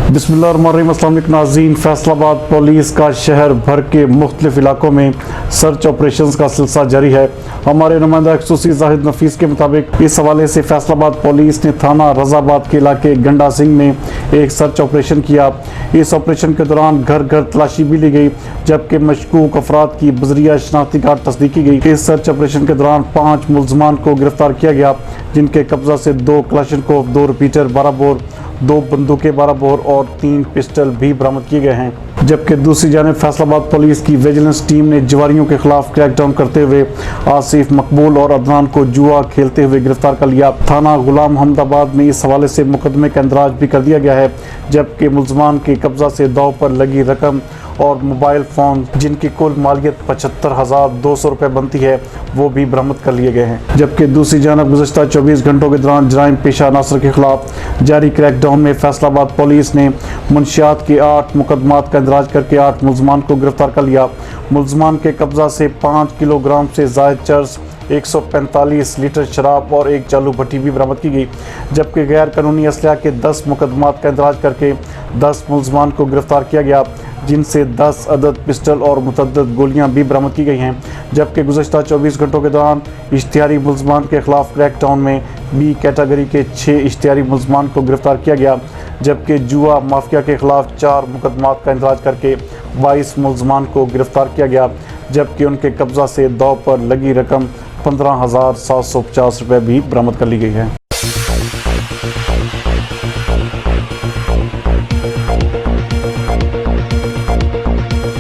बिस्मिल्लाहिर्रहमानिर्रहीम। अस्सलाम वालेकुम नाज़रीन, फैसलाबाद पुलिस का शहर भर के मुख्तलिफ इलाकों में सर्च ऑपरेशंस का सिलसिला जारी है। हमारे नुमाइंदा खसूसी जाहिद नफीस के मुताबिक इस हवाले से फैसलाबाद पुलिस ने थाना रजाबाद के इलाके गंडा सिंह में एक सर्च ऑपरेशन किया। इस ऑपरेशन के दौरान घर घर तलाशी भी ली गई, जबकि मशकूक अफराद की बजरिया शनाख्ती कार्ड तस्दीक की गई। इस सर्च ऑपरेशन के दौरान 5 मुलजमान को गिरफ्तार किया गया, जिनके कब्जा से 2 क्लाशनकोव, 2 रिपीटर 12 बोर, 2 बंदूकें 12 बोर और 3 पिस्टल भी बरामद किए गए हैं। जबकि दूसरी जानिब फैसलाबाद पुलिस की विजिलेंस टीम ने जवारियों के खिलाफ क्रैकडाउन करते हुए आसिफ, मकबूल और अदनान को जुआ खेलते हुए गिरफ्तार कर लिया। थाना गुलाम हमदाबाद में इस हवाले से मुकदमे का इंदराज भी कर दिया गया है, जबकि मुलजमान के कब्जा से दाव पर लगी रकम और मोबाइल फ़ोन, जिनकी कुल मालियत 75,200 रुपये बनती है, वो भी बरामद कर लिए गए हैं। जबकि दूसरी जानब गुज़श्ता 24 घंटों के दौरान जराइम पेशा अनासर के खिलाफ जारी क्रैकडाउन में फैसलाबाद पुलिस ने मुनशियात के 8 मुकदमात का इंदराज करके 8 मुलजमान को गिरफ्तार कर लिया। मुलजमान के कब्जा से 5 किलोग्राम से ज़ायद चर्स, 145 लीटर शराब और 1 चालू भट्टी भी बरामद की गई। जबकि गैर कानूनी असलहा के 10 मुकदमात का इंदराज करके 10 मुलजमान को गिरफ्तार किया गया, जिनसे 10 अदद पिस्टल और मुतअद्दिद गोलियां भी बरामद की गई हैं। जबकि गुज़श्ता 24 घंटों के दौरान इश्तिहारी मुलजमान के खिलाफ क्रैकडाउन में बी कैटेगरी के 6 इश्तिहारी मुलजमान को गिरफ्तार किया गया, जबकि जुआ माफिया के खिलाफ 4 मुकदमात का इंदराज करके 22 मुलजमान को गिरफ्तार किया गया, जबकि उनके कब्जा से दाव पर लगी रकम 15,750 रुपये भी बरामद कर ली गई है।